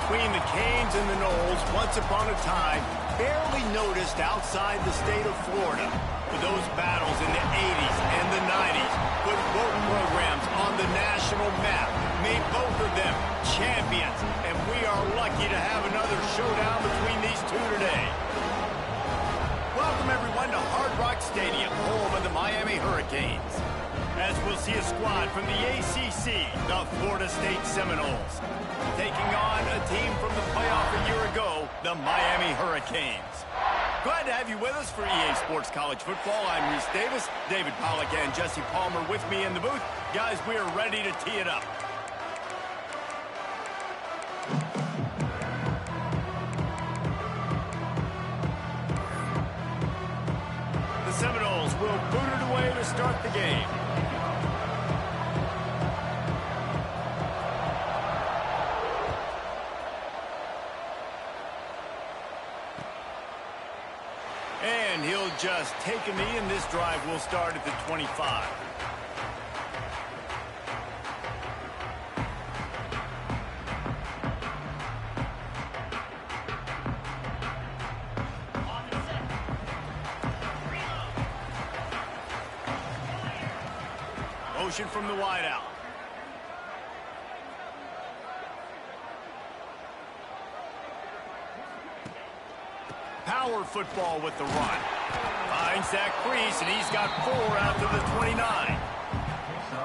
between the Canes and the Noles, once upon a time, barely noticed outside the state of Florida. But those battles in the 80s and the 90s put both programs on the national map, made both of them champions, and we are lucky to have another showdown between these two today. Welcome, everyone, to Hard Rock Stadium, home of the Miami Hurricanes, as we'll see a squad from the ACC, the Florida State Seminoles, taking on a team from the playoff a year ago, the Miami Hurricanes. Glad to have you with us for EA Sports College Football. I'm Reese Davis, David Pollack and Jesse Palmer with me in the booth. Guys, we are ready to tee it up. The Seminoles will boot it away to start the game. And he'll just take a knee, and this drive will start at the 25. Motion from the wideout. Power football with the run. Finds that crease, and he's got 4 out to the 29.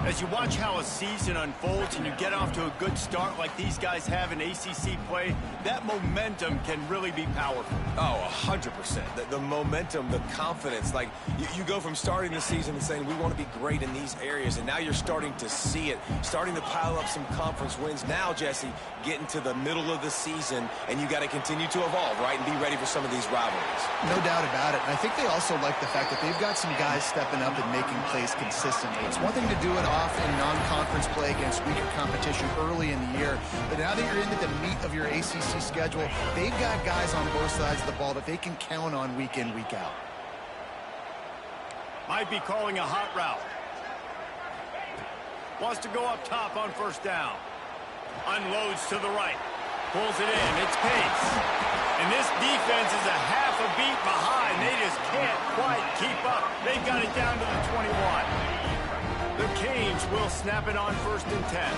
As you watch how a season unfolds and you get off to a good start like these guys have in ACC play, that momentum can really be powerful. Oh, 100%. The momentum, the confidence. Like, you go from starting the season and saying, we want to be great in these areas, and now you're starting to see it, starting to pile up some conference wins. Now, Jesse, getting to the middle of the season, and you got to continue to evolve, right, and be ready for some of these rivalries. No doubt about it. And I think they also like the fact that they've got some guys stepping up and making plays consistently. It's one thing to do it off in non-conference play against weaker competition early in the year, but now that you're into the meat of your ACC schedule, they've got guys on both sides of the ball that they can count on week in, week out. Might be calling a hot route. Wants to go up top on first down. Unloads to the right. Pulls it in. It's pace. And this defense is a half a beat behind. They just can't quite keep up. They've got it down to the 21. The Canes will snap it on 1st and 10.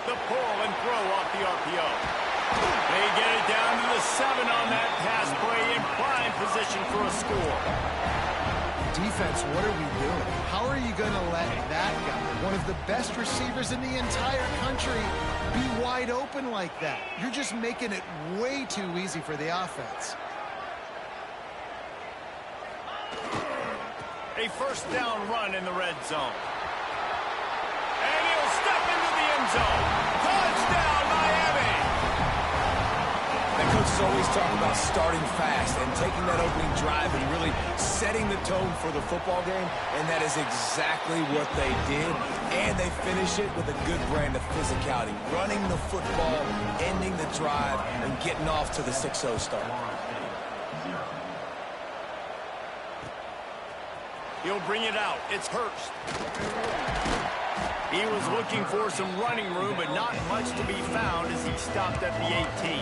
The pull and throw off the RPO. They get it down to the 7 on that pass play in prime position for a score. Defense, what are we doing? How are you going to let that guy, one of the best receivers in the entire country, be wide open like that? You're just making it way too easy for the offense. A first down run in the red zone. And he'll step into the end zone. Touchdown, Miami! And coaches always talk about starting fast and taking that opening drive and really setting the tone for the football game, and that is exactly what they did. And they finish it with a good brand of physicality, running the football, ending the drive, and getting off to the 6-0 start. He'll bring it out. It's Hurst. He was looking for some running room, but not much to be found as he stopped at the 18.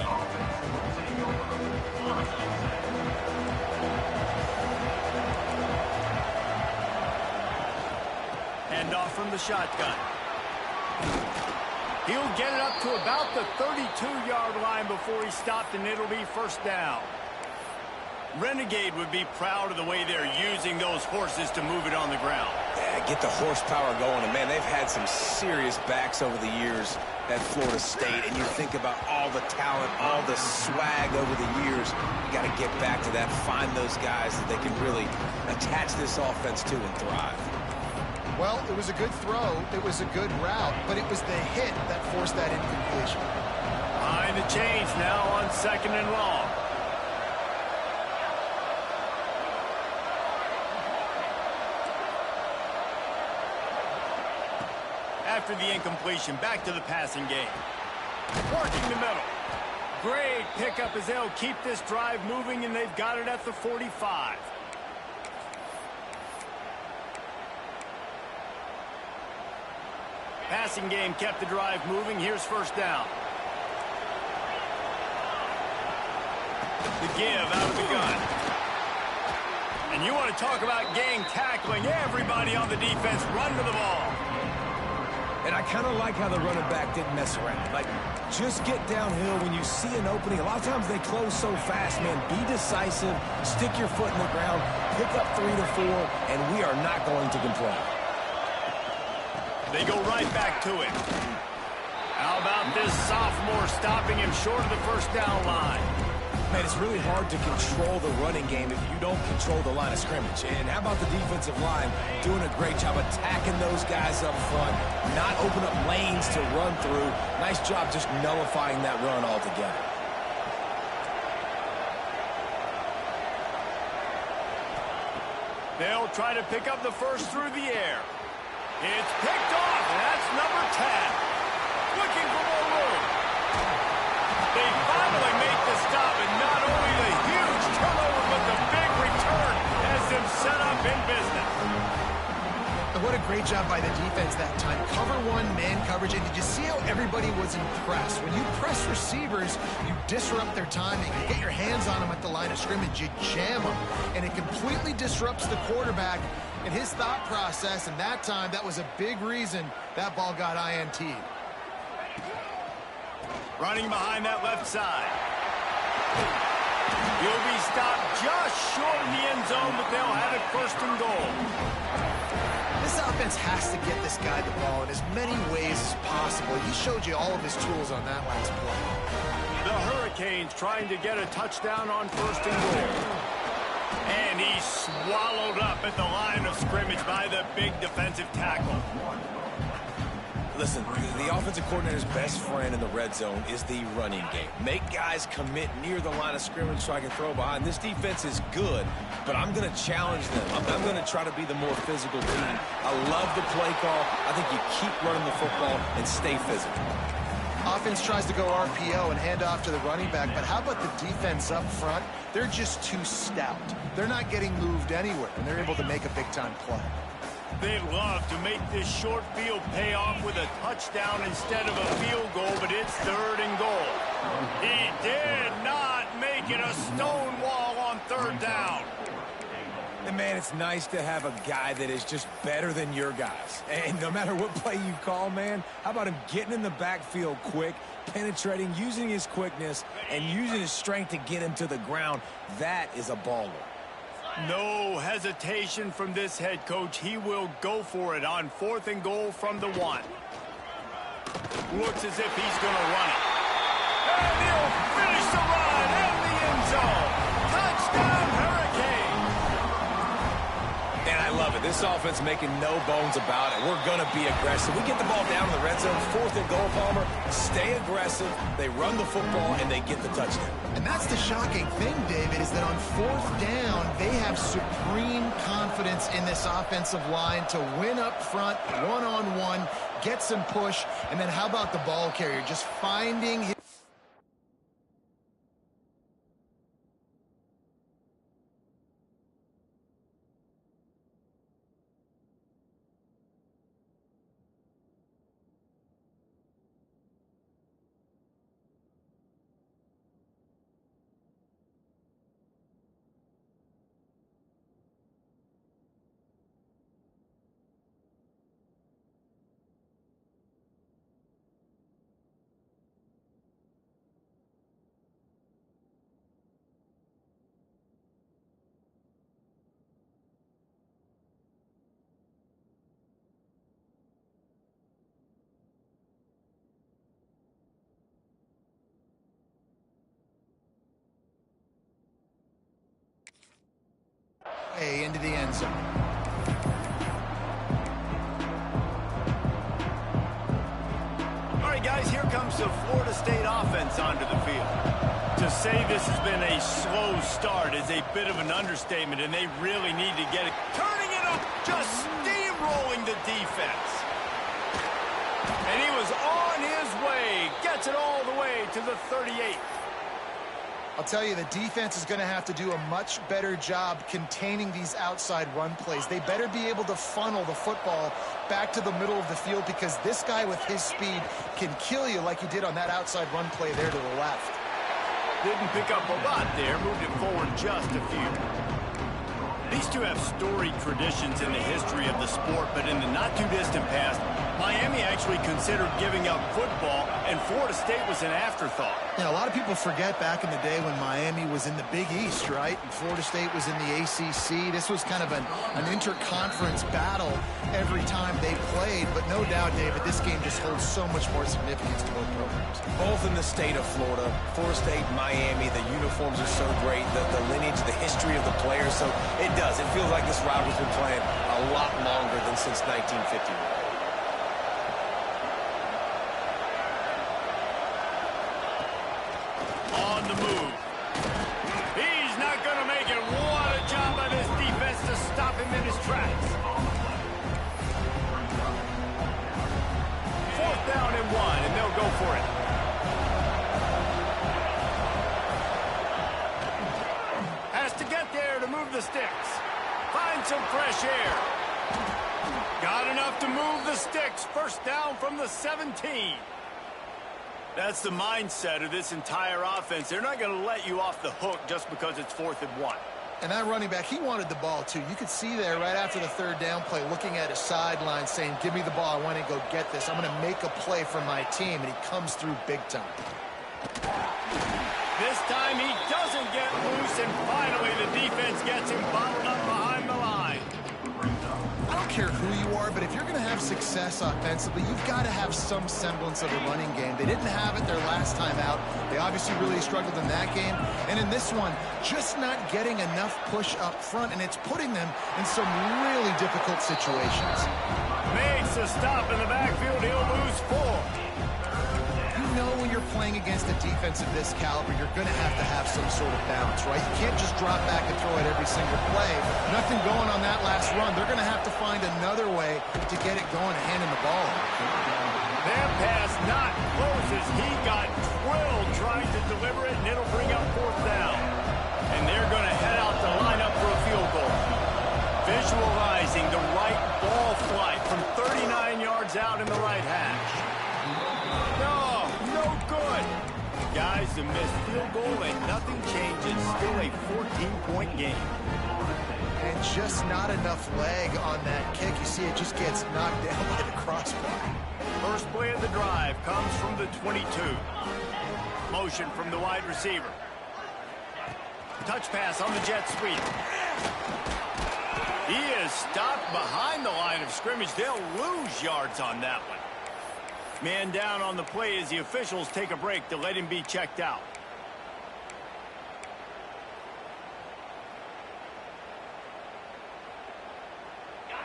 Hand off from the shotgun. He'll get it up to about the 32-yard line before he stopped, and it'll be first down. Renegade would be proud of the way they're using those horses to move it on the ground. Yeah, get the horsepower going. And, man, they've had some serious backs over the years at Florida State. And you think about all the talent, all the swag over the years. You got to get back to that, find those guys that they can really attach this offense to and thrive. Well, it was a good throw. It was a good route, but it was the hit that forced that incompletion. Behind the chains now on 2nd and long. After the incompletion, back to the passing game. Working the middle. Great pickup as they'll keep this drive moving, and they've got it at the 45. Passing game kept the drive moving. Here's first down. The give out of the gun. And you want to talk about gang tackling. Everybody on the defense run to the ball. And I kind of like how the running back didn't mess around. Like, just get downhill when you see an opening. A lot of times they close so fast, man. Be decisive, stick your foot in the ground, pick up 3 to 4, and we are not going to complain. They go right back to it. How about this sophomore stopping him short of the first down line? Man, it's really hard to control the running game if you don't control the line of scrimmage. And how about the defensive line doing a great job attacking those guys up front, not open up lanes to run through. Nice job just nullifying that run altogether. They'll try to pick up the first through the air. It's picked off, and that's number 10. Looking for more room. They finally make the stop, and not only the huge turnover, but the big return has them set up in business. And what a great job by the defense that time. Cover one, man coverage, and did you see how everybody was impressed? When you press receivers, you disrupt their timing. You get your hands on them at the line of scrimmage, you jam them, and it completely disrupts the quarterback and his thought process, and that time, that was a big reason that ball got INT'd. Running behind that left side. He'll be stopped just short of the end zone, but they'll have it first and goal. This offense has to get this guy the ball in as many ways as possible. He showed you all of his tools on that last play. The Hurricanes trying to get a touchdown on first and goal. And he's swallowed up at the line of scrimmage by the big defensive tackle. Listen, the offensive coordinator's best friend in the red zone is the running game. Make guys commit near the line of scrimmage so I can throw behind. This defense is good, but I'm going to challenge them. I'm going to try to be the more physical team. I love the play call. I think you keep running the football and stay physical. Offense tries to go RPO and hand off to the running back, but how about the defense up front? They're just too stout. They're not getting moved anywhere, and they're able to make a big-time play. They'd love to make this short field pay off with a touchdown instead of a field goal, but it's third and goal. He did not make it a stone wall on third down. And, man, it's nice to have a guy that is just better than your guys. And no matter what play you call, man, how about him getting in the backfield quick, penetrating, using his quickness, and using his strength to get him to the ground? That is a baller. No hesitation from this head coach. He will go for it on fourth and goal from the 1. Looks as if he's going to run it. And he'll finish the run in the end zone. Touchdown, Hurricanes. And I love it. This offense making no bones about it. We're going to be aggressive. We get the ball down in the red zone, fourth and goal, Palmer. Stay aggressive. They run the football, and they get the touchdown. And that's the shocking thing, David, is that on fourth down, they have supreme confidence in this offensive line to win up front, one-on-one, get some push, and then how about the ball carrier just finding his... into the end zone. All right, guys, here comes the Florida State offense onto the field. To say this has been a slow start is a bit of an understatement, and they really need to get it. Turning it up, just steamrolling the defense. And he was on his way, gets it all the way to the 38. I'll tell you, the defense is going to have to do a much better job containing these outside run plays. They better be able to funnel the football back to the middle of the field, because this guy with his speed can kill you like he did on that outside run play there to the left. Didn't pick up a lot there, moved it forward just a few. These two have storied traditions in the history of the sport, but in the not-too-distant past, Miami actually considered giving up football, and Florida State was an afterthought. Yeah, a lot of people forget back in the day when Miami was in the Big East, right? And Florida State was in the ACC. This was kind of an interconference battle every time they played, but no doubt, David, this game just holds so much more significance to both programs. Both in the state of Florida, Florida State, Miami, the uniforms are so great, the lineage, the history of the players, so it does. It feels like this rivalry's been playing a lot longer than since 1951. On the move. He's not going to make it. What a job by this defense to stop him in his tracks. 4th down and 1, and they'll go for it. Has to get there to move the sticks. Find some fresh air. Got enough to move the sticks. 1st down from the 17. That's the mindset of this entire offense. They're not going to let you off the hook just because it's 4th and 1. And that running back, he wanted the ball, too. You could see there right after the 3rd down play, looking at his sideline, saying, give me the ball. I want to go get this. I'm going to make a play for my team. And he comes through big time. This time he doesn't get loose, and finally the defense gets him bottled up behind the line. I don't care who you are, but if you're going to have success offensively, you've got to have some semblance of a running game. They didn't have it their last time out. They obviously really struggled in that game. And in this one, just not getting enough push up front, and it's putting them in some really difficult situations. Makes a stop in the backfield. He'll lose 4. You know, when you're playing against a defense of this caliber, you're going to have some sort of balance, right? You can't just drop back and throw it every single play. Nothing going on that last run. They're going to have to find another way to get it going and hand him the ball. That pass not close as he got drilled trying to deliver it, and it'll bring up 4th down. And they're going to head out the lineup for a field goal. Visualizing the right ball flight from 39 yards out in the right hash. No good. Guys, a missed field goal and nothing changes. Still a 14-point game. And just not enough leg on that kick. You see it just gets knocked down by the crossbar. First play of the drive comes from the 22. Motion from the wide receiver. Touch pass on the jet sweep. He is stopped behind the line of scrimmage. They'll lose yards on that one. Man down on the play as the officials take a break to let him be checked out.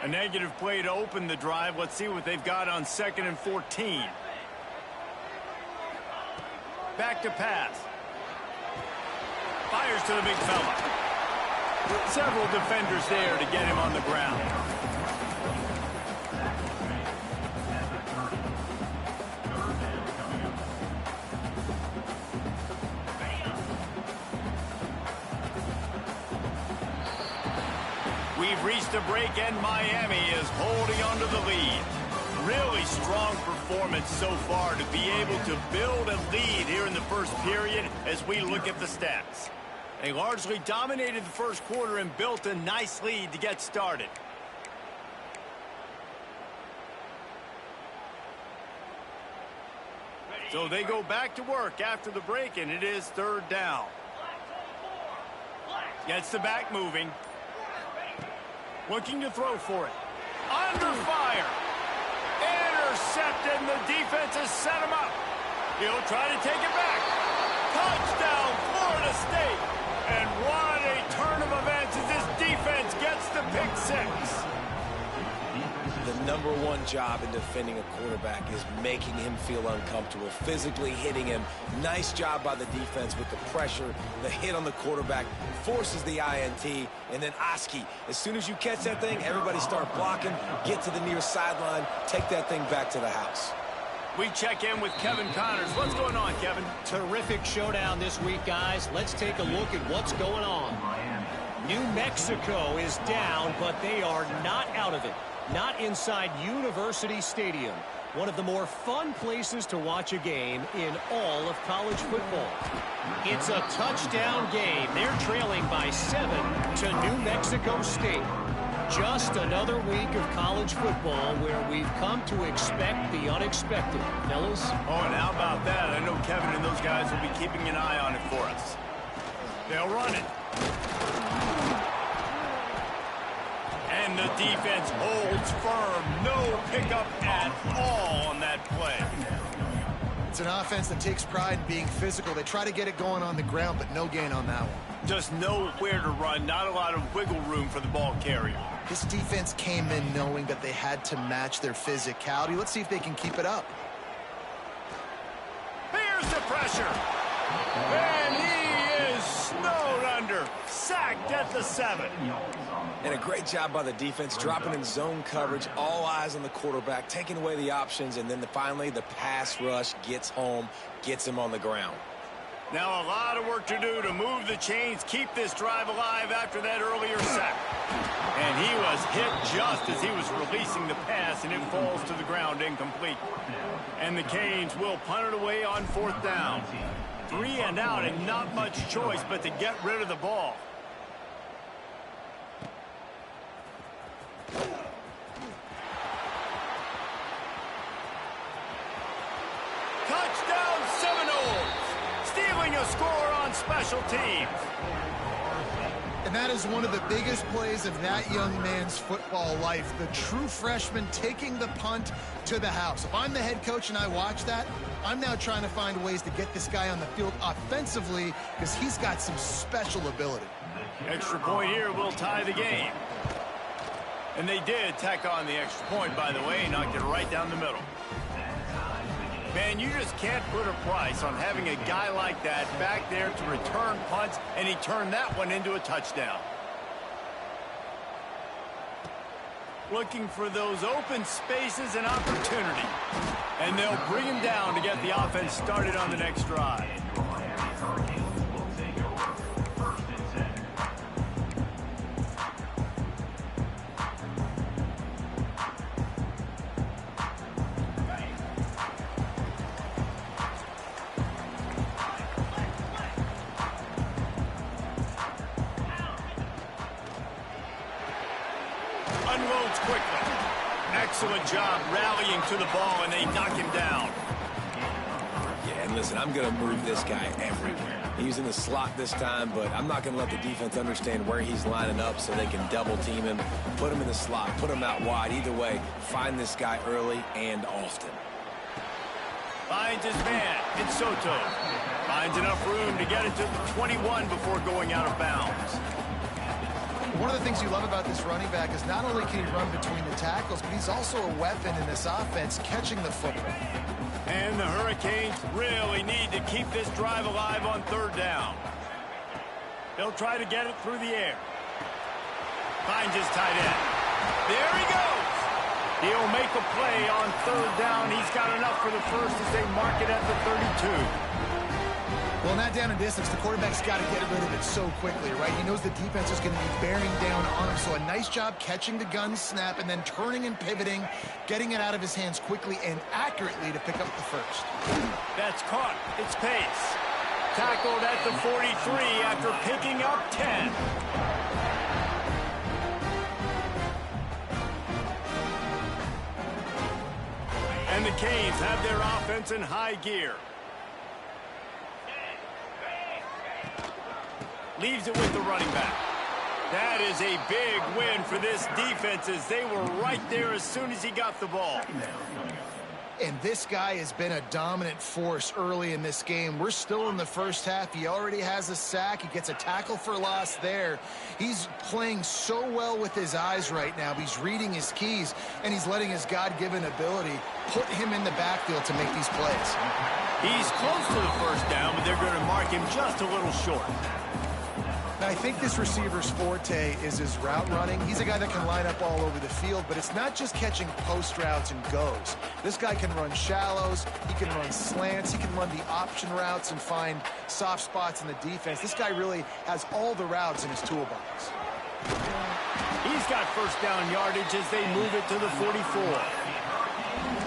A negative play to open the drive. Let's see what they've got on 2nd and 14. Back to pass. Fires to the big fella. Several defenders there to get him on the ground. We've reached a break, and Miami is holding on to the lead. Really strong performance so far to be able to build a lead here in the first period as we look at the stats. They largely dominated the first quarter and built a nice lead to get started. So they go back to work after the break, and it is 3rd down. Gets the back moving. Looking to throw for it. Under fire. Intercepted, and the defense has set him up. He'll try to take it back. Touchdown, Florida State. And what a turn of events as this defense gets the pick 6. The #1 job in defending a quarterback is making him feel uncomfortable, physically hitting him. Nice job by the defense with the pressure, the hit on the quarterback, forces the INT, and then Oski. As soon as you catch that thing, everybody start blocking, get to the near sideline, take that thing back to the house. We check in with Kevin Connors. What's going on, Kevin? Terrific showdown this week, guys. Let's take a look at what's going on. New Mexico is down, but they are not out of it. Not inside University Stadium, one of the more fun places to watch a game in all of college football. It's a touchdown game. They're trailing by 7 to New Mexico State. Just another week of college football where we've come to expect the unexpected. Fellas? Oh, and how about that? I know Kevin and those guys will be keeping an eye on it for us. They'll run it. And the defense holds firm. No pickup at all on that play. It's an offense that takes pride in being physical. They try to get it going on the ground, but no gain on that one. Just nowhere to run. Not a lot of wiggle room for the ball carrier. This defense came in knowing that they had to match their physicality. Let's see if they can keep it up. Here's the pressure. And he is snowed under. Sacked at the 7. And a great job by the defense, dropping in zone coverage, all eyes on the quarterback, taking away the options, and then finally the pass rush gets home, gets him on the ground. Now a lot of work to do to move the chains, keep this drive alive after that earlier sack. And he was hit just as he was releasing the pass, and it falls to the ground incomplete. And the Canes will punt it away on 4th down. 3 and out, and not much choice but to get rid of the ball. Touchdown Seminoles! Stealing a score on special teams. And that is one of the biggest plays of that young man's football life. The true freshman taking the punt to the house. If I'm the head coach and I watch that, I'm now trying to find ways to get this guy on the field offensively because he's got some special ability. Extra point here will tie the game. And they did tack on the extra point, by the way, knocked it right down the middle. Man, you just can't put a price on having a guy like that back there to return punts, and he turned that one into a touchdown. Looking for those open spaces and opportunity. And they'll bring him down to get the offense started on the next drive. Unloads quickly. Excellent job rallying to the ball, and they knock him down. Yeah, and listen, I'm going to move this guy everywhere. He's in the slot this time, but I'm not going to let the defense understand where he's lining up so they can double team him, put him in the slot, put him out wide. Either way, find this guy early and often. Finds his man. It's Soto. Finds enough room to get it to the 21 before going out of bounds. One of the things you love about this running back is not only can he run between the tackles, but he's also a weapon in this offense, catching the football. And the Hurricanes really need to keep this drive alive on 3rd down. They'll try to get it through the air. Finds his tight end. There he goes. He'll make a play on 3rd down. He's got enough for the first as they mark it at the 32. Well, not down in distance, the quarterback's got to get rid of it so quickly, right? He knows the defense is going to be bearing down on him, so a nice job catching the gun snap and then turning and pivoting, getting it out of his hands quickly and accurately to pick up the first. That's caught. It's Pace. Tackled at the 43 after picking up 10. And the Canes have their offense in high gear. Leaves it with the running back. That is a big win for this defense as they were right there as soon as he got the ball. And this guy has been a dominant force early in this game. We're still in the first half. He already has a sack. He gets a tackle for loss there. He's playing so well with his eyes right now. He's reading his keys, and he's letting his God-given ability put him in the backfield to make these plays. He's close to the first down, but they're going to mark him just a little short. I think this receiver's forte is his route running. He's a guy that can line up all over the field, but it's not just catching post routes and goes. This guy can run shallows, he can run slants, he can run the option routes and find soft spots in the defense. This guy really has all the routes in his toolbox. He's got first down yardage as they move it to the 44.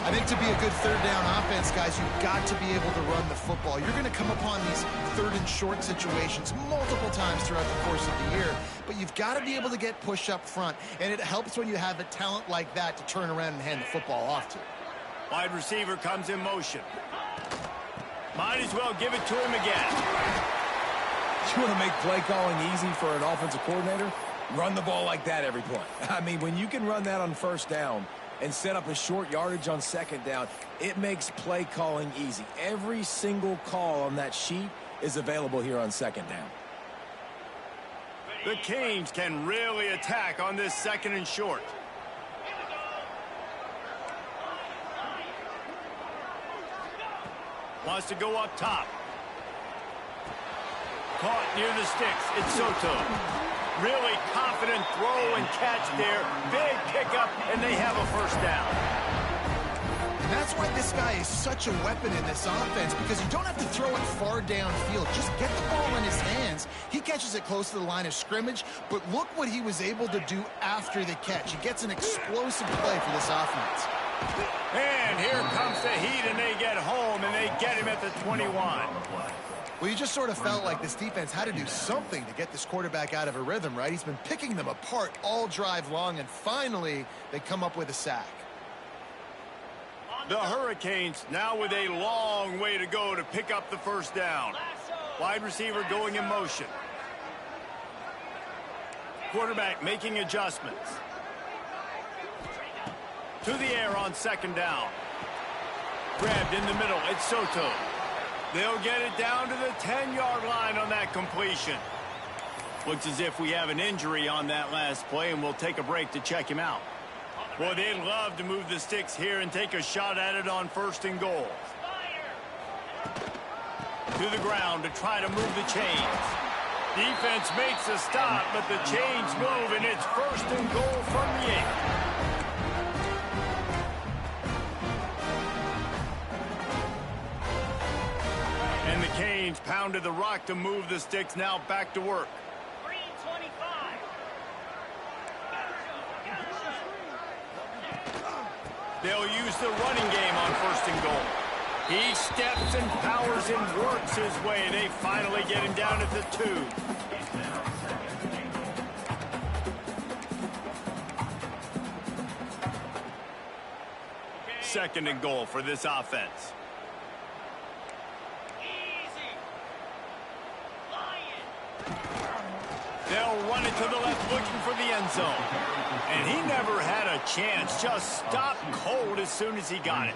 I think to be a good third down offense, guys, you've got to be able to run the football. You're going to come upon these third and short situations multiple times throughout the course of the year, but you've got to be able to get push up front, and it helps when you have a talent like that to turn around and hand the football off to. Wide receiver comes in motion. Might as well give it to him again. You want to make play calling easy for an offensive coordinator? Run the ball like that every point. I mean, when you can run that on first down and set up a short yardage on second down, it makes play calling easy. Every single call on that sheet is available here on second down. The Canes can really attack on this second and short. Wants to go up top. Caught near the sticks. It's Soto. Really confident throw and catch there. Big pickup, and they have a first down. And that's why this guy is such a weapon in this offense, because you don't have to throw it far downfield. Just get the ball in his hands. He catches it close to the line of scrimmage, but look what he was able to do after the catch. He gets an explosive play for this offense. And here comes the heat, and they get home, and they get him at the 21. Well, you just sort of felt like this defense had to do something to get this quarterback out of a rhythm, right? He's been picking them apart all drive long, and finally they come up with a sack. The Hurricanes now with a long way to go to pick up the first down. Wide receiver going in motion. Quarterback making adjustments. To the air on second down. Grabbed in the middle. It's Soto. They'll get it down to the 10-yard line on that completion. Looks as if we have an injury on that last play, and we'll take a break to check him out. Boy, they'd love to move the sticks here and take a shot at it on first and goal. To the ground to try to move the chains. Defense makes a stop, but the chains move, and it's first and goal from the 8. And the Canes pounded the rock to move the sticks, now back to work. They'll use the running game on first and goal. He steps and powers and works his way. They finally get him down at the 2. Second and goal for this offense. They'll run it to the left looking for the end zone. And he never had a chance. Just stopped cold as soon as he got it.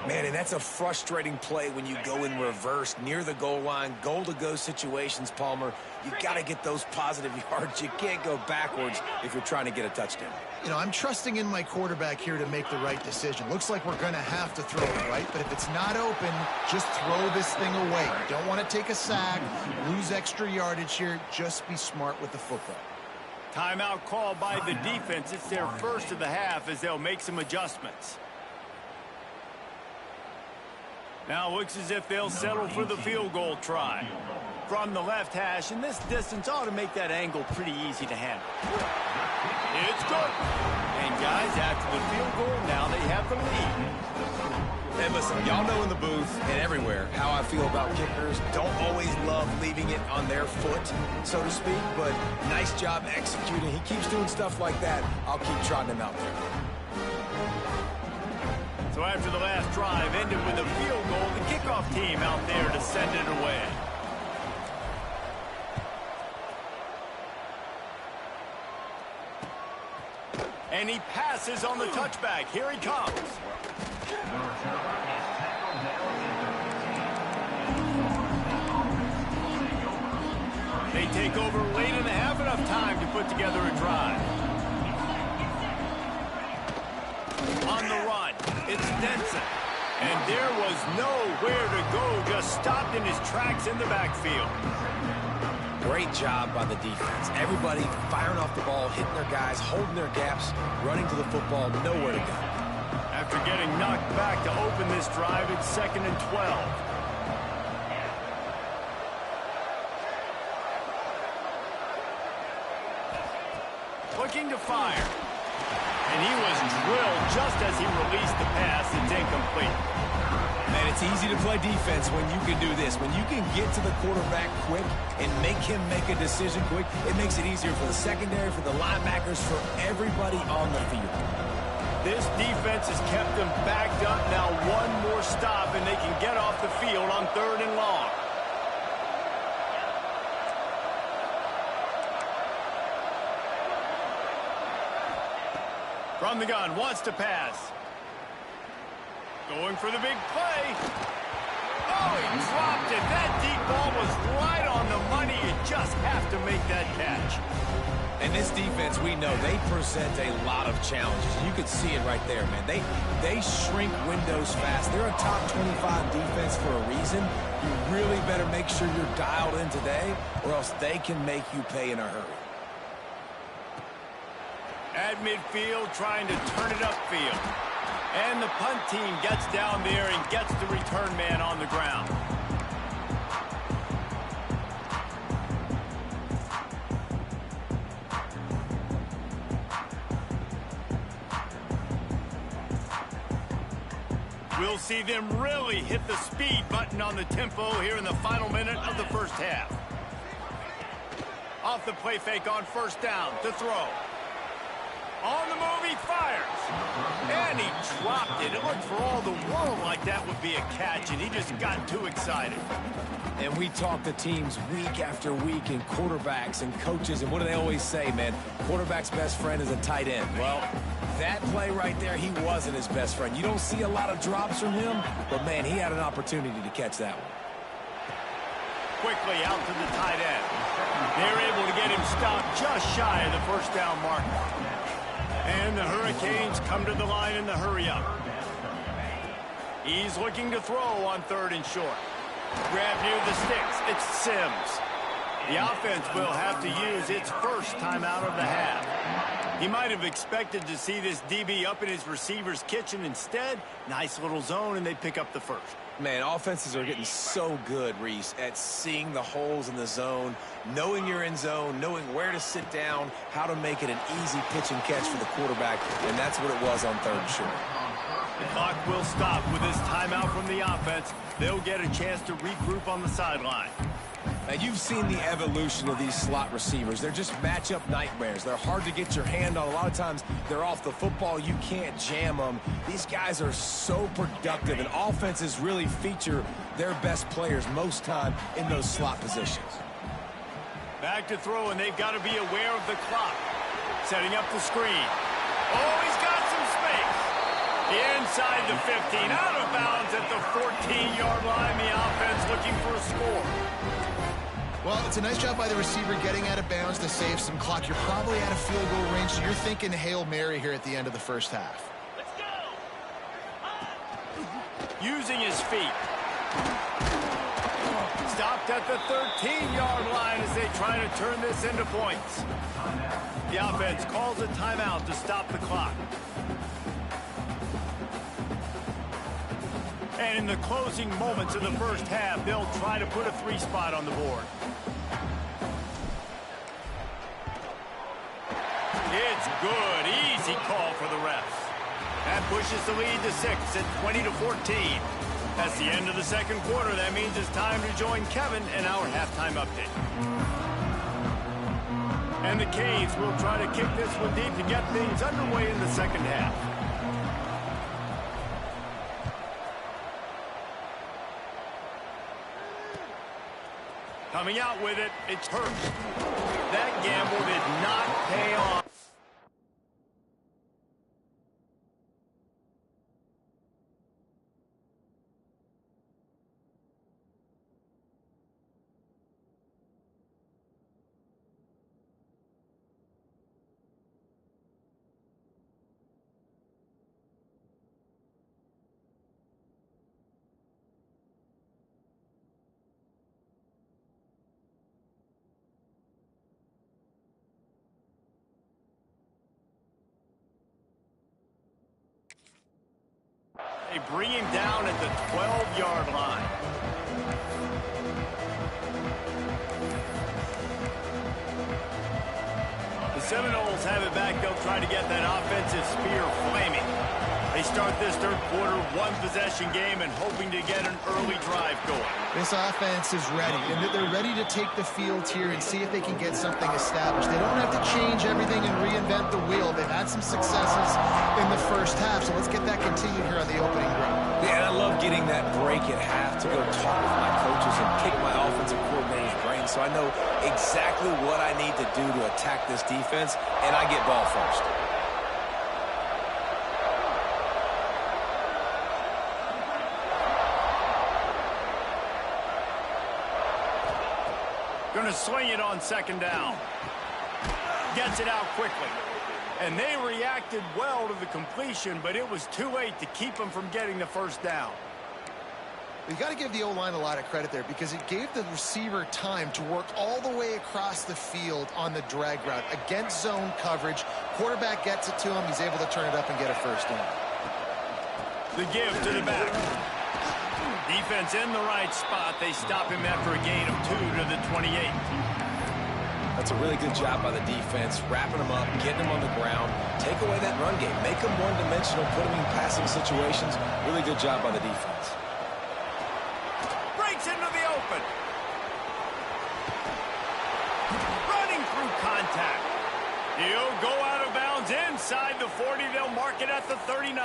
Man, and that's a frustrating play when you go in reverse near the goal line, goal-to-go situations, Palmer. You got to get those positive yards. You can't go backwards if you're trying to get a touchdown. You know, I'm trusting in my quarterback here to make the right decision. Looks like we're going to have to throw it, right? But if it's not open, just throw this thing away. You don't want to take a sack, lose extra yardage here. Just be smart with the football. Timeout called by the defense. It's their first of the half as they'll make some adjustments. Now looks as if they'll settle for the field goal try. From the left hash, and this distance ought to make that angle pretty easy to handle. It's good. And guys, after the field goal, now they have the lead. And listen, y'all know in the booth and everywhere how I feel about kickers. Don't always love leaving it on their foot, so to speak, but nice job executing. He keeps doing stuff like that. I'll keep trotting him out there. So after the last drive ended with a field goal, the kickoff team out there to send it away. And he passes on the touchback. Here he comes. They take over late and have enough time to put together a drive. On the run, it's Denson. And there was nowhere to go, just stopped in his tracks in the backfield. Great job by the defense. Everybody firing off the ball, hitting their guys, holding their gaps, running to the football, nowhere to go. After getting knocked back to open this drive, it's 2nd and 12. Looking to fire. And he was drilled just as he released the pass. It's incomplete. Man, it's easy to play defense when you can do this. When you can get to the quarterback quick and make him make a decision quick, it makes it easier for the secondary, for the linebackers, for everybody on the field. This defense has kept them backed up. Now one more stop, and they can get off the field on 3rd and long. From the gun, wants to pass. Going for the big play. Oh, he dropped it. That deep ball was right on the money. You just have to make that catch. And this defense, we know, they present a lot of challenges. You can see it right there, man. They shrink windows fast. They're a top 25 defense for a reason. You really better make sure you're dialed in today, or else they can make you pay in a hurry. At midfield, trying to turn it upfield. And the punt team gets down there and gets the return man on the ground. We'll see them really hit the speed button on the tempo here in the final minute of the first half. Off the play fake on 1st down to throw. On the move, he fires. And he dropped it. It looked for all the world like that would be a catch, and he just got too excited. And we talk to teams week after week, and quarterbacks and coaches, and what do they always say, man? Quarterback's best friend is a tight end. Well, that play right there, he wasn't his best friend. You don't see a lot of drops from him, but, man, he had an opportunity to catch that one. Quickly out to the tight end. They're able to get him stopped just shy of the 1st down marker. And the Hurricanes come to the line in the hurry-up. He's looking to throw on 3rd and short. Grab near the sticks. It's Sims. The offense will have to use its first timeout of the half. He might have expected to see this DB up in his receiver's kitchen. Instead, nice little zone, and they pick up the first. Man, offenses are getting so good, Reese, at seeing the holes in the zone, knowing you're in zone, knowing where to sit down, how to make it an easy pitch and catch for the quarterback, and that's what it was on 3rd and short. The clock will stop with this timeout from the offense. They'll get a chance to regroup on the sideline. Now, you've seen the evolution of these slot receivers. They're just matchup nightmares. They're hard to get your hand on. A lot of times, they're off the football. You can't jam them. These guys are so productive, and offenses really feature their best players most time in those slot positions. Back to throw, and they've got to be aware of the clock. Setting up the screen. Oh, he's got some space. Inside the 15, out of bounds at the 14-yard line. The offense looking for a score. Well, it's a nice job by the receiver getting out of bounds to save some clock. You're probably out of field goal range, so you're thinking Hail Mary here at the end of the 1st half. Let's go. Using his feet. Stopped at the 13-yard line as they try to turn this into points. The offense calls a timeout to stop the clock. And in the closing moments of the 1st half, they'll try to put a 3 spot on the board. It's good. Easy call for the refs. That pushes the lead to 6 at 20-14. That's the end of the 2nd quarter. That means it's time to join Kevin in our halftime update. And the Canes will try to kick this one deep to get things underway in the 2nd half. Coming out with it, it's Hurst. That gamble did not pay off. bring him down at the 12-yard line. The Seminoles have it back. They'll try to get that offensive spear flaming. They start this third quarter, one-possession game, and hoping to get an early drive going. This offense is ready, and they're ready to take the field here and see if they can get something established. They don't have to change everything and reinvent the wheel. They've had some successes in the first half, so let's get that continued here on the opening drive. Yeah, and I love getting that break at half to go talk with my coaches and pick my offensive coordinator's brain so I know exactly what I need to do to attack this defense, and I get ball first. Going to swing it on second down. Gets it out quickly. And they reacted well to the completion, but it was too late to keep them from getting the first down. You got to give the O-line a lot of credit there because it gave the receiver time to work all the way across the field on the drag route against zone coverage. Quarterback gets it to him. He's able to turn it up and get a first down. The give to the back. Defense in the right spot. They stop him after a gain of 2 to the 28. That's a really good job by the defense, wrapping him up, getting him on the ground, take away that run game, make him one-dimensional, put him in passing situations. Really good job by the defense. Breaks into the open. Running through contact. He'll go out of bounds inside the 40. They'll mark it at the 39.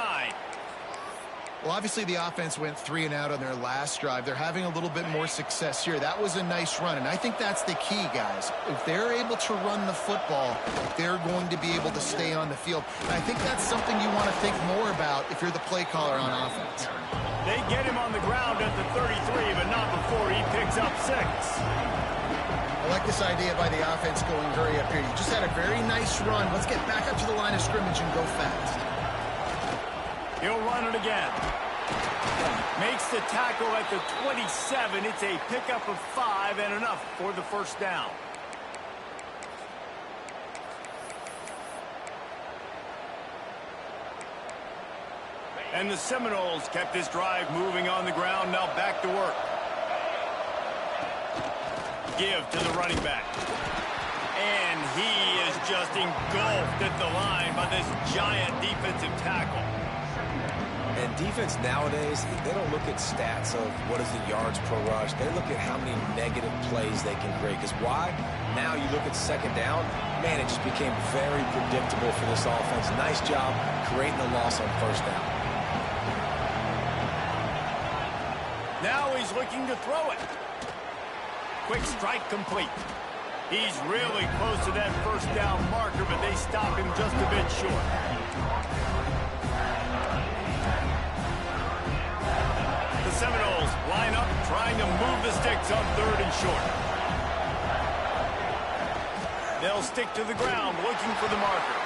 Well, obviously the offense went 3 and out on their last drive. They're having a little bit more success here. That was a nice run, and I think that's the key, guys. If they're able to run the football, they're going to be able to stay on the field. And I think that's something you want to think more about if you're the play caller on offense. They get him on the ground at the 33, but not before he picks up 6. I like this idea by the offense going hurry up here. You just had a very nice run. Let's get back up to the line of scrimmage and go fast. He'll run it again. Makes the tackle at the 27. It's a pickup of 5 and enough for the first down. And the Seminoles kept this drive moving on the ground. Now back to work. Give to the running back. And he is just engulfed at the line by this giant defensive tackle. And defense nowadays, they don't look at stats of what is the yards per rush. They look at how many negative plays they can create. Because why? Now you look at second down, man, it just became very predictable for this offense. Nice job creating the loss on first down. Now he's looking to throw it. Quick strike complete. He's really close to that first down marker, but they stop him just a bit short. The Seminoles line up, trying to move the sticks on 3rd and short. They'll stick to the ground, looking for the marker.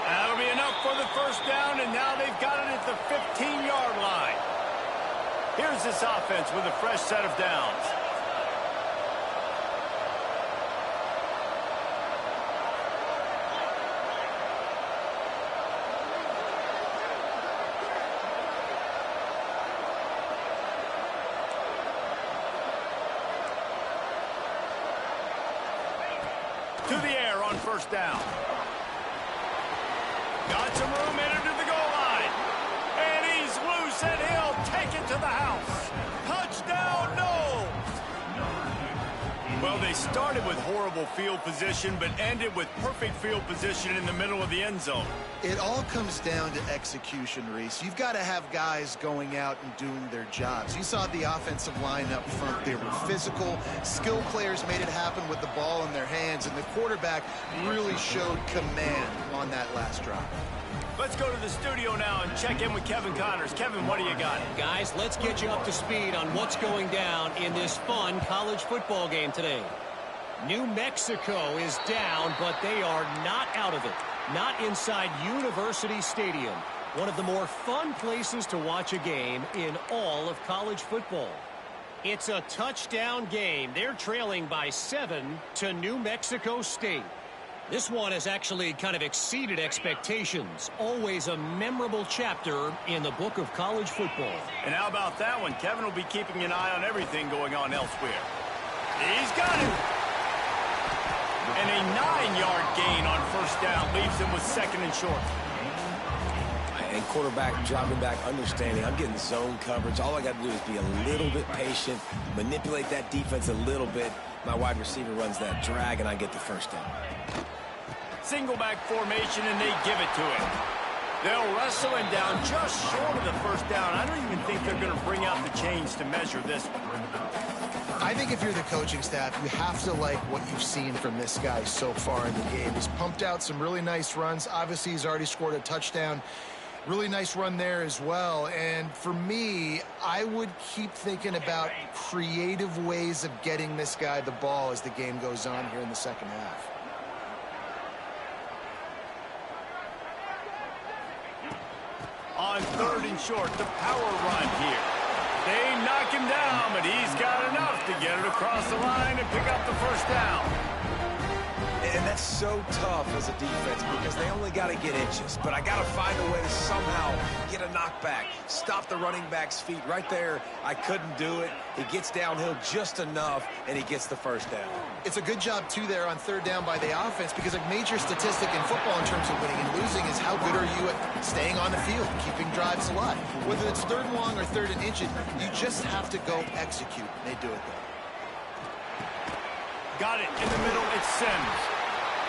That'll be enough for the first down, and now they've got it at the 15-yard line. Here's this offense with a fresh set of downs. To the air on first down. Got some room in into the goal line. And he's loose, and he'll take it to the house. Touchdown, no! Well, they started with horrible field position, but ended with perfect field position in the middle of the end zone. It all comes down to execution, Reese. You've got to have guys going out and doing their jobs. You saw the offensive line up front. They were physical. Skill players made it happen with the ball in their hands, and the quarterback really showed command on that last drive. Let's go to the studio now and check in with Kevin Connors. Kevin, what do you got? Guys, let's get you up to speed on what's going down in this fun college football game today. New Mexico is down, but they are not out of it. Not inside University Stadium, one of the more fun places to watch a game in all of college football. It's a touchdown game. They're trailing by 7 to New Mexico State. This one has actually kind of exceeded expectations. Always a memorable chapter in the book of college football. And how about that one? Kevin will be keeping an eye on everything going on elsewhere. He's got it. And a 9-yard gain on first down leaves him with 2nd and short. And quarterback dropping back, understanding I'm getting zone coverage. All I got to do is be a little bit patient, manipulate that defense a little bit. My wide receiver runs that drag, and I get the first down. Single back formation, and they give it to him. They'll wrestle him down just short of the first down. I don't even think they're going to bring out the chains to measure this one. I think if you're the coaching staff, you have to like what you've seen from this guy so far in the game. He's pumped out some really nice runs. Obviously, he's already scored a touchdown. Really nice run there as well. And for me, I would keep thinking about creative ways of getting this guy the ball as the game goes on here in the second half. On 3rd and short, the power run here. They knock him down, but he's got enough to get it across the line and pick up the first down. And that's so tough as a defense because they only got to get inches. But I got to find a way to somehow get a knockback, stop the running back's feet. Right there, I couldn't do it. He gets downhill just enough, and he gets the first down. It's a good job, too, there on 3rd down by the offense because a major statistic in football in terms of winning and losing is how good are you at staying on the field, keeping drives alive. Whether it's 3rd and long or 3rd and inches, you just have to go execute. They do it, though. Got it in the middle. It's Sims.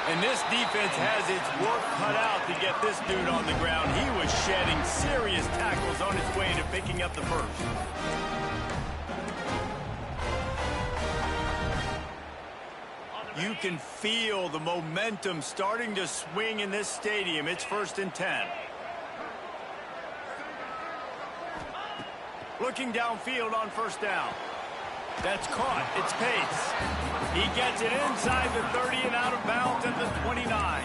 And this defense has its work cut out to get this dude on the ground. He was shedding serious tackles on his way to picking up the first. You can feel the momentum starting to swing in this stadium. It's 1st and 10. Looking downfield on first down. That's caught. It's Pace. He gets it inside the 30 and out of bounds at the 29.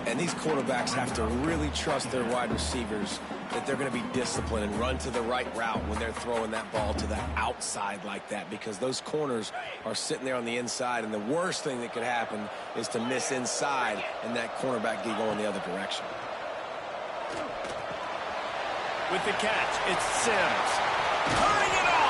And these quarterbacks have to really trust their wide receivers that they're going to be disciplined and run to the right route when they're throwing that ball to the outside like that because those corners are sitting there on the inside, and the worst thing that could happen is to miss inside and that cornerback get going the other direction. With the catch, it's Sims. Turning it on.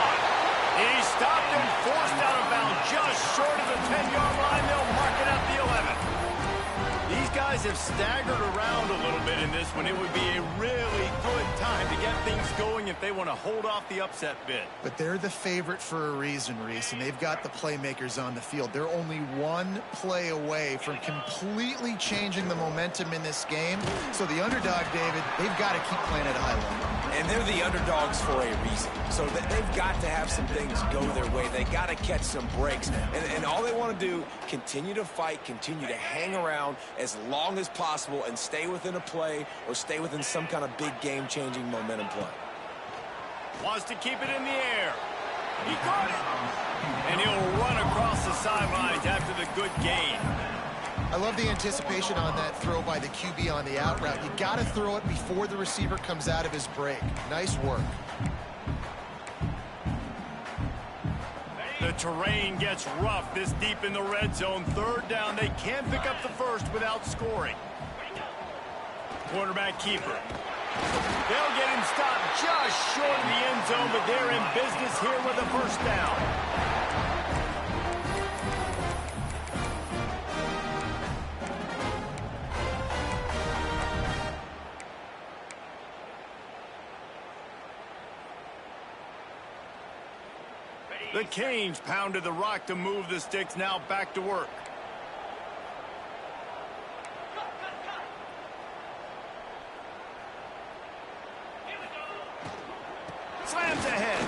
He stopped and forced out of bounds just short of the 10-yard line. They'll mark it at the 11. These guys have staggered around a little bit in this one. It would be a really good time to get things going if they want to hold off the upset bid. But they're the favorite for a reason, Reese, and they've got the playmakers on the field. They're only one play away from completely changing the momentum in this game. So the underdog, David, they've got to keep playing at a high level. And they're the underdogs for a reason. So they've got to have some things go their way. They got to catch some breaks. And all they want to do, continue to fight, continue to hang around as long as possible and stay within a play or stay within some kind of big game-changing momentum play. Wants to keep it in the air. He caught it. And he'll run across the sidelines after the good gain. I love the anticipation on that throw by the QB on the out route. You got to throw it before the receiver comes out of his break. Nice work. The terrain gets rough this deep in the red zone. 3rd down. They can't pick up the first without scoring. Quarterback keeper. They'll get him stopped just short of the end zone, but they're in business here with a first down. The Canes pounded the rock to move the sticks. Now back to work. Slams ahead.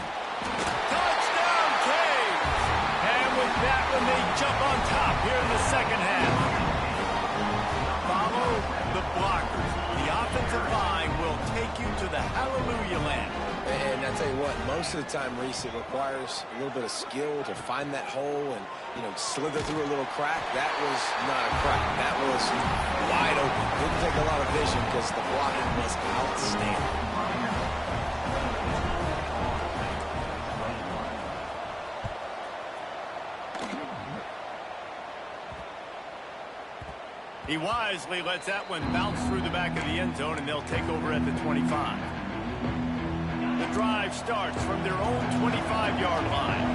Touchdown, Canes! And with that one, they jump on top here in the second half. Follow the blockers. The offensive line will take you to the hallelujah land. And I tell you what, most of the time, Reese, it requires a little bit of skill to find that hole and, slither through a little crack. That was not a crack. That was wide open. Didn't take a lot of vision because the blocking was outstanding. He wisely lets that one bounce through the back of the end zone, and they'll take over at the 25. The drive starts from their own 25-yard line.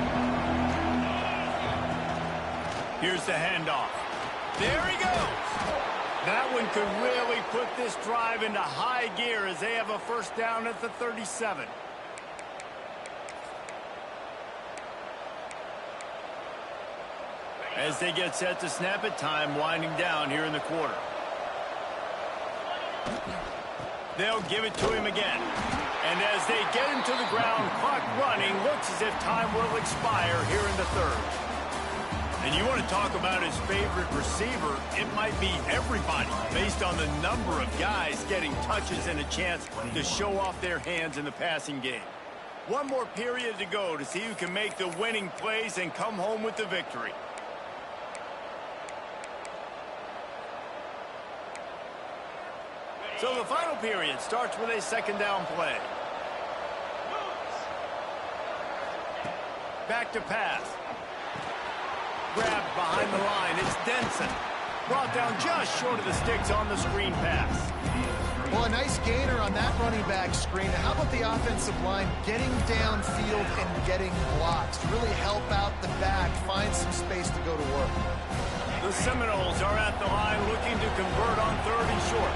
Here's the handoff. There he goes. That one could really put this drive into high gear as they have a first down at the 37. As they get set to snap it, time winding down here in the quarter. They'll give it to him again. And as they get him to the ground, clock running, looks as if time will expire here in the third. And you want to talk about his favorite receiver, it might be everybody based on the number of guys getting touches and a chance to show off their hands in the passing game. One more period to go to see who can make the winning plays and come home with the victory. So the final period starts with a second down play. Back to pass. Grabbed behind the line. It's Denson. Brought down just short of the sticks on the screen pass. Well, a nice gainer on that running back screen. How about the offensive line getting downfield and getting blocks to really help out the back, find some space to go to work. The Seminoles are at the line looking to convert on 3rd and short.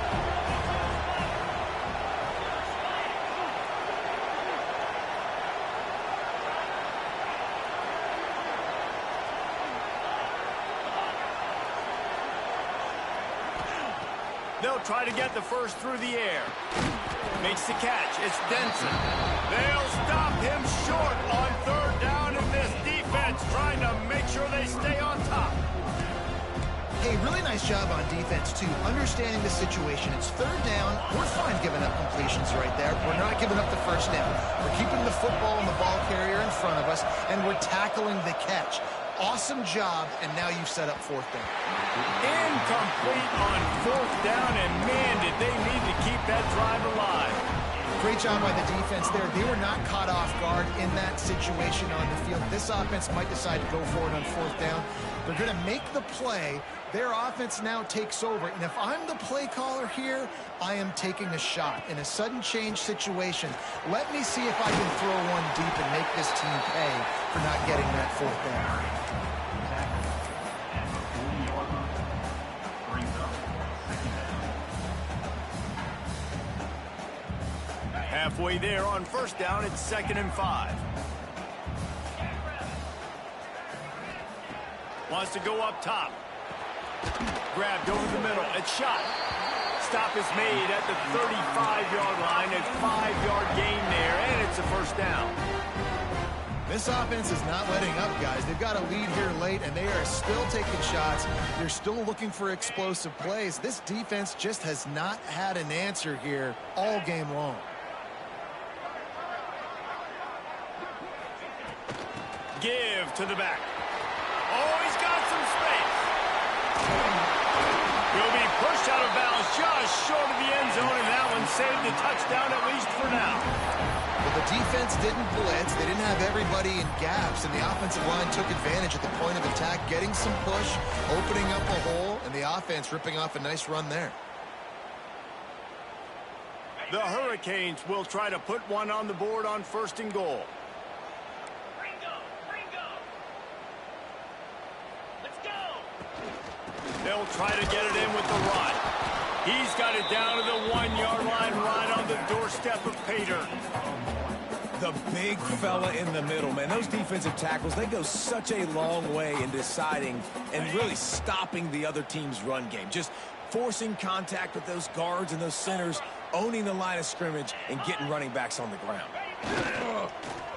They'll try to get the first through the air. Makes the catch. It's Denson. They'll stop him short on 3rd down, and this defense trying to make sure they stay on top. Hey, really nice job on defense, too. Understanding the situation. It's 3rd down. We're fine giving up completions right there. We're not giving up the first down. We're keeping the football and the ball carrier in front of us, and we're tackling the catch. Awesome job, and now you've set up 4th down. Incomplete on 4th down, and man, did they need to keep that drive alive. Great job by the defense there. They were not caught off guard in that situation on the field. This offense might decide to go for it on 4th down. They're going to make the play. Their offense now takes over. And if I'm the play caller here, I am taking a shot. In a sudden change situation, let me see if I can throw one deep and make this team pay for not getting that 4th down. Halfway there on 1st down, it's 2nd and 5. Wants to go up top. Grabbed over the middle. It's shot. Stop is made at the 35-yard line. A 5-yard gain there, and it's a 1st down. This offense is not letting up, guys. They've got a lead here late, and they are still taking shots. They're still looking for explosive plays. This defense just has not had an answer here all game long. Give to the back. Oh, he's got some space. He'll be pushed out of bounds just short of the end zone, and that one saved the touchdown, at least for now. Well, the defense didn't blitz. They didn't have everybody in gaps, and the offensive line took advantage at the point of attack, getting some push, opening up a hole, and the offense ripping off a nice run there. The Hurricanes will try to put one on the board on 1st and goal. They'll try to get it in with the run. He's got it down to the 1-yard line, right on the doorstep of Pater. The big fella in the middle, man. Those defensive tackles, they go such a long way in deciding and really stopping the other team's run game. Just forcing contact with those guards and those centers, owning the line of scrimmage, and getting running backs on the ground.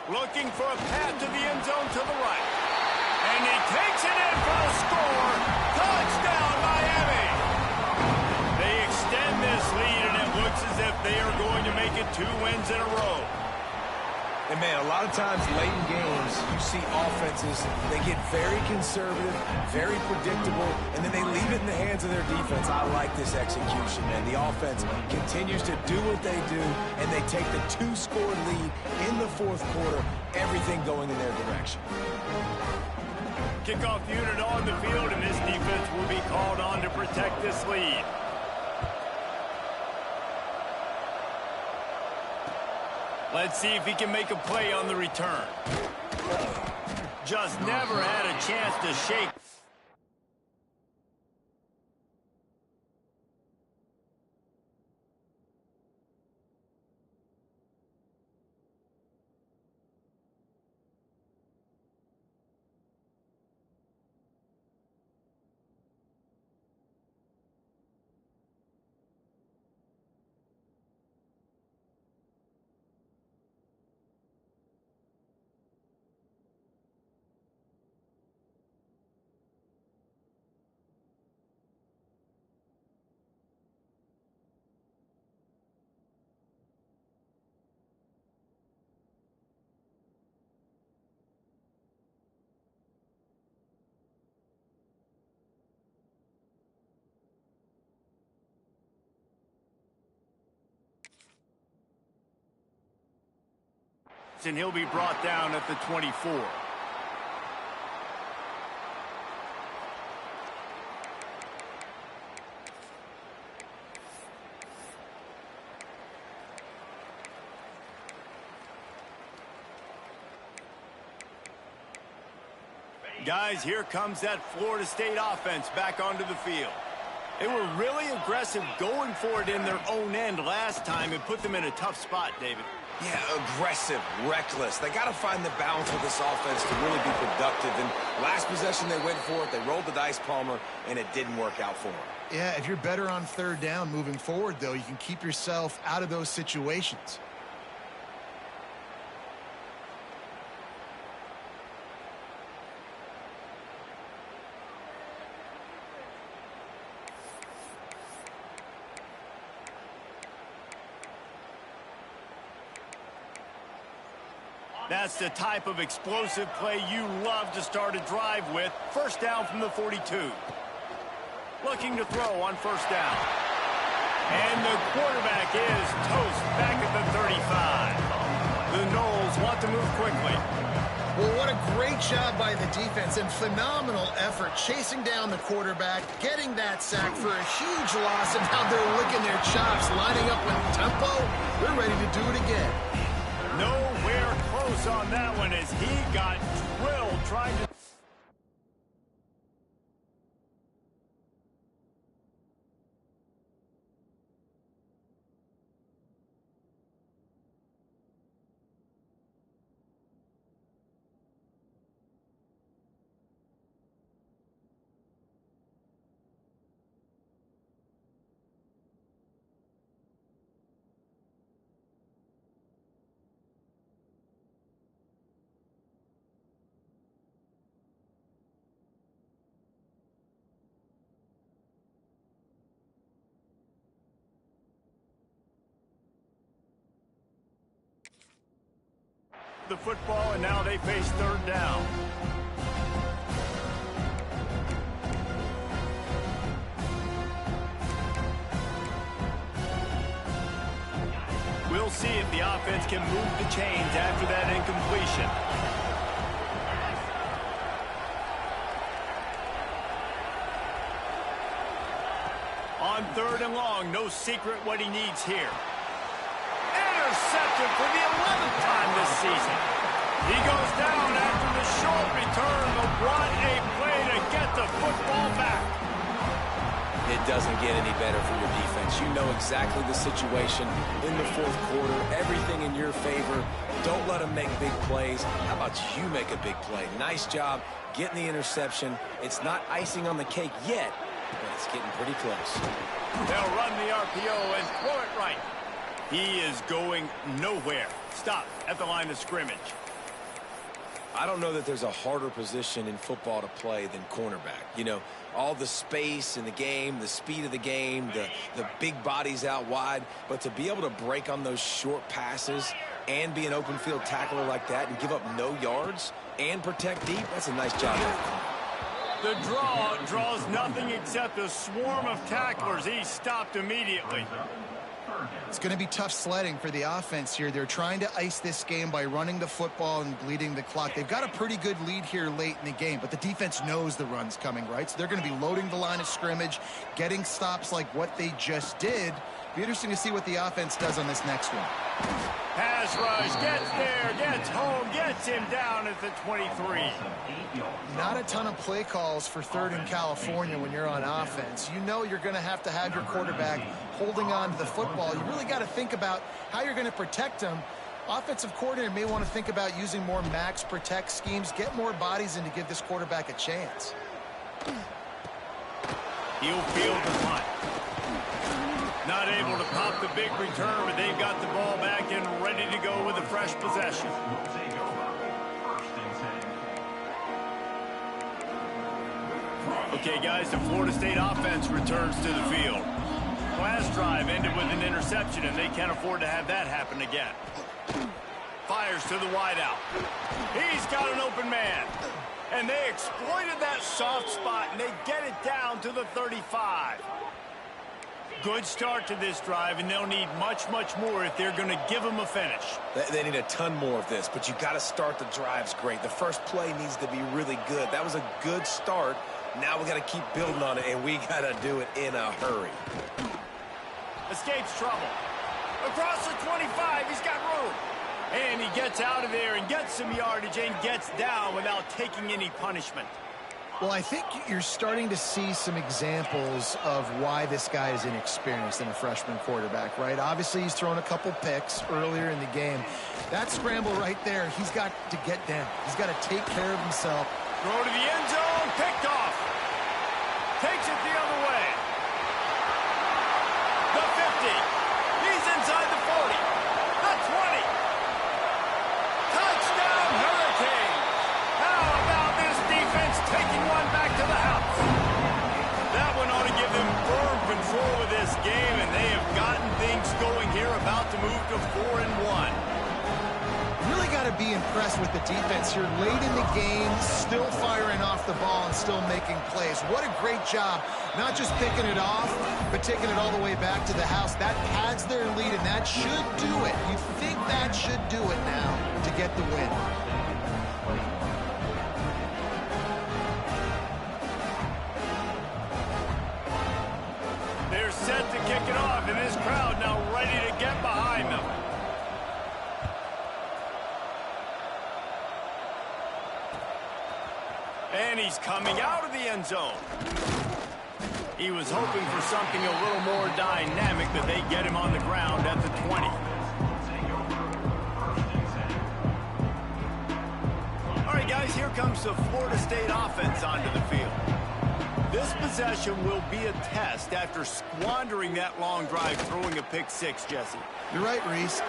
Looking for a path to the end zone to the right. And he takes it in for the score. Touchdown, Miami! They extend this lead, and it looks as if they are going to make it 2 wins in a row. And, man, a lot of times late in games, you see offenses, they get very conservative, very predictable, and then they leave it in the hands of their defense. I like this execution, man. The offense continues to do what they do, and they take the 2-score lead in the 4th quarter, everything going in their direction. Kickoff unit on the field, and this defense will be called on to protect this lead. Let's see if he can make a play on the return. Just never had a chance to shake. And he'll be brought down at the 24. Guys, here comes that Florida State offense back onto the field. They were really aggressive going for it in their own end last time and put them in a tough spot, David. Yeah, aggressive, reckless. They got to find the balance with this offense to really be productive. And last possession, they went for it. They rolled the dice, Palmer, and it didn't work out for them. Yeah, if you're better on third down moving forward, though, you can keep yourself out of those situations. That's the type of explosive play you love to start a drive with. First down from the 42. Looking to throw on first down. And the quarterback is toast back at the 35. The Noles want to move quickly. Well, what a great job by the defense and phenomenal effort chasing down the quarterback, getting that sack for a huge loss, and now they're licking their chops, lining up with tempo. They're ready to do it again. Nowhere close on that one as he got drilled trying to... the football, and now they face third down. We'll see if the offense can move the chains after that incompletion. On third and long, no secret what he needs here. Intercepted for the 11th time this season. He goes down after the short return, but what a play to get the football back. It doesn't get any better for your defense. You know exactly the situation in the fourth quarter, everything in your favor. Don't let them make big plays. How about you make a big play? Nice job getting the interception. It's not icing on the cake yet, but it's getting pretty close. They'll run the RPO and throw it right. He is going nowhere. Stop at the line of scrimmage. I don't know that there's a harder position in football to play than cornerback. You know, all the space in the game, the speed of the game, the big bodies out wide. But to be able to break on those short passes and be an open field tackler like that and give up no yards and protect deep, that's a nice job. The draws nothing except a swarm of tacklers. He's stopped immediately. It's going to be tough sledding for the offense here. They're trying to ice this game by running the football and bleeding the clock. They've got a pretty good lead here late in the game, but the defense knows the run's coming, right? So they're going to be loading the line of scrimmage, getting stops like what they just did. Be interesting to see what the offense does on this next one. Pass rush, gets there, gets home, gets him down at the 23. Not a ton of play calls for 3rd and California when you're on offense. You know you're going to have your quarterback holding on to the football. You really got to think about how you're going to protect him. Offensive coordinator may want to think about using more max protect schemes, get more bodies in to give this quarterback a chance. He'll field the punt. Not able to pop the big return, but they've got the ball back and ready to go with a fresh possession. Okay, guys, the Florida State offense returns to the field. Last drive ended with an interception, and they can't afford to have that happen again. Fires to the wideout. He's got an open man. And they exploited that soft spot, and they get it down to the 35. Good start to this drive, and they'll need much, much more if they're going to give them a finish. They need a ton more of this, but you got to start the drives great. The first play needs to be really good. That was a good start. Now we got to keep building on it, and we got to do it in a hurry. Escapes trouble. Across the 25, he's got room. And he gets out of there and gets some yardage and gets down without taking any punishment. Well, I think you're starting to see some examples of why this guy is inexperienced in a freshman quarterback, right? Obviously, he's thrown a couple picks earlier in the game. That scramble right there, he's got to get down. He's got to take care of himself. Throw to the end zone, picked off. Takes it the other way. The 50. He's inside the 40. The 20. Touchdown, Hurricane. How about this defense taking one back to the house? That one ought to give them firm control of this game, and they have gotten things going here, about to move to 4-1. Really got to be impressed with the defense here late in the game, still firing off the ball and still making plays. What a great job, not just picking it off, but taking it all the way back to the house. That adds their lead, and that should do it. You think that should do it now to get the win. They're set to kick it off, and this crowd now ready to get behind them. And he's coming out of the end zone. He was hoping for something a little more dynamic, but they get him on the ground at the 20. All right, guys, here comes the Florida State offense onto the field. This possession will be a test after squandering that long drive, throwing a pick six, Jesse. You're right, Reese.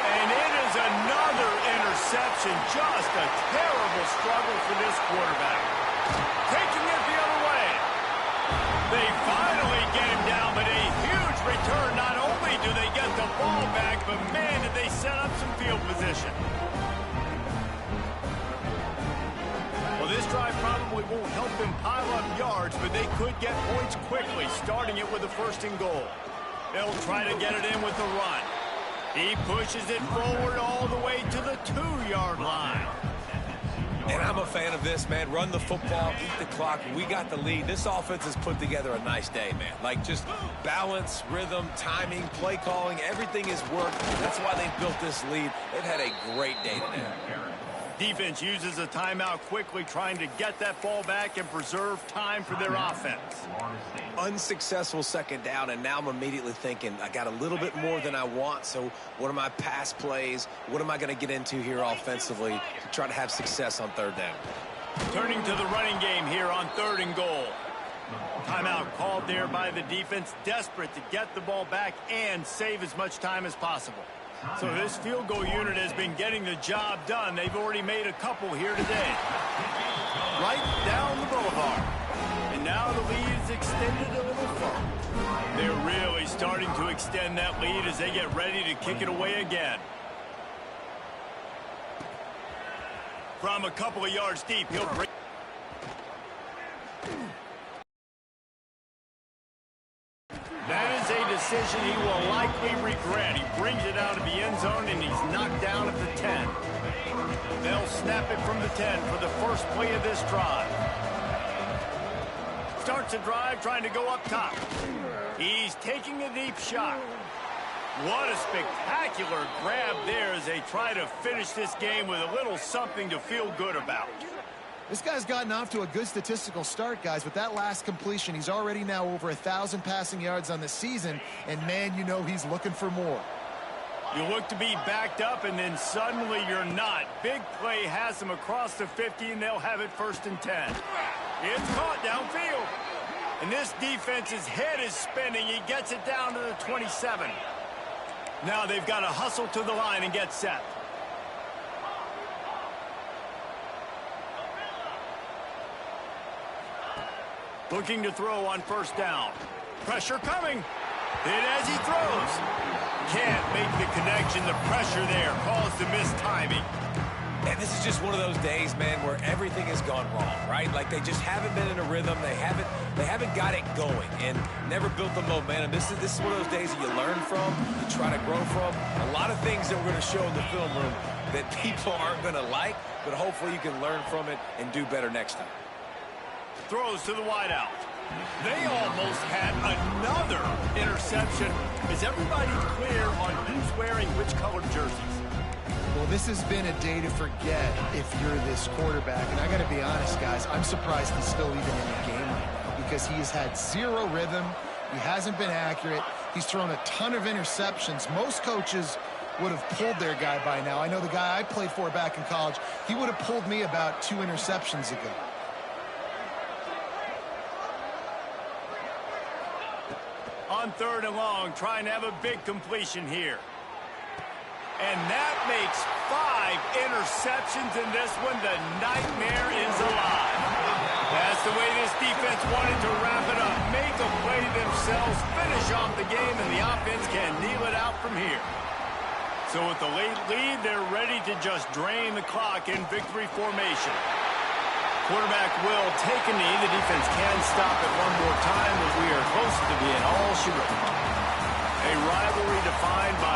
And it is another interception. Just a terrible struggle for this quarterback. Taking it the other way. They finally get him down, but a huge return. Not only do they get the ball back, but man, did they set up some field position. Well, this drive probably won't help them pile up yards, but they could get points quickly, starting it with a 1st and goal. They'll try to get it in with the run. He pushes it forward all the way to the 2-yard line. And I'm a fan of this, man. Run the football, eat the clock. We got the lead. This offense has put together a nice day, man. Like, just balance, rhythm, timing, play calling, everything has worked. That's why they've built this lead. They've had a great day today. Defense uses a timeout quickly, trying to get that ball back and preserve time for their offense. Unsuccessful 2nd down, and now I'm immediately thinking, I got a little bit more than I want, so what are my pass plays? What am I going to get into here offensively to try to have success on 3rd down? Turning to the running game here on 3rd and goal. Timeout called there by the defense, desperate to get the ball back and save as much time as possible. So this field goal unit has been getting the job done. They've already made a couple here today. Right down the boulevard. And now the lead is extended a little further. They're really starting to extend that lead as they get ready to kick it away again. From a couple of yards deep, he'll bring... That is a decision he will likely regret. He brings it out of the end zone, and he's knocked down at the 10. They'll snap it from the 10 for the first play of this drive. Starts the drive trying to go up top. He's taking a deep shot. What a spectacular grab there as they try to finish this game with a little something to feel good about. This guy's gotten off to a good statistical start, guys. With that last completion, he's already now over 1,000 passing yards on the season, and man, you know he's looking for more. You look to be backed up, and then suddenly you're not. Big play has them across the 50, and they'll have it 1st and 10. It's caught downfield. And this defense's head is spinning. He gets it down to the 27. Now they've got to hustle to the line and get set. Looking to throw on 1st down. Pressure coming. Hit as he throws. Can't make the connection. The pressure there caused the missed timing. And this is just one of those days, man, where everything has gone wrong, right? Like they just haven't been in a rhythm. They haven't got it going and never built the momentum. This is one of those days that you learn from, you try to grow from. A lot of things that we're going to show in the film room that people aren't going to like, but hopefully you can learn from it and do better next time. Throws to the wideout. They almost had another interception. Is everybody clear on who's wearing which colored jerseys? Well, this has been a day to forget if you're this quarterback. And I got to be honest, guys, I'm surprised he's still even in the game right now because he has had zero rhythm. He hasn't been accurate. He's thrown a ton of interceptions. Most coaches would have pulled their guy by now. I know the guy I played for back in college, he would have pulled me about 2 interceptions ago. On 3rd and long, trying to have a big completion here. And that makes 5 interceptions in this one. The nightmare is alive. That's the way this defense wanted to wrap it up. Make a play themselves, finish off the game, and the offense can kneel it out from here. So with the late lead, they're ready to just drain the clock in victory formation. Quarterback will take a knee. The defense can stop it one more time as we are close to being all she wrote. A rivalry defined by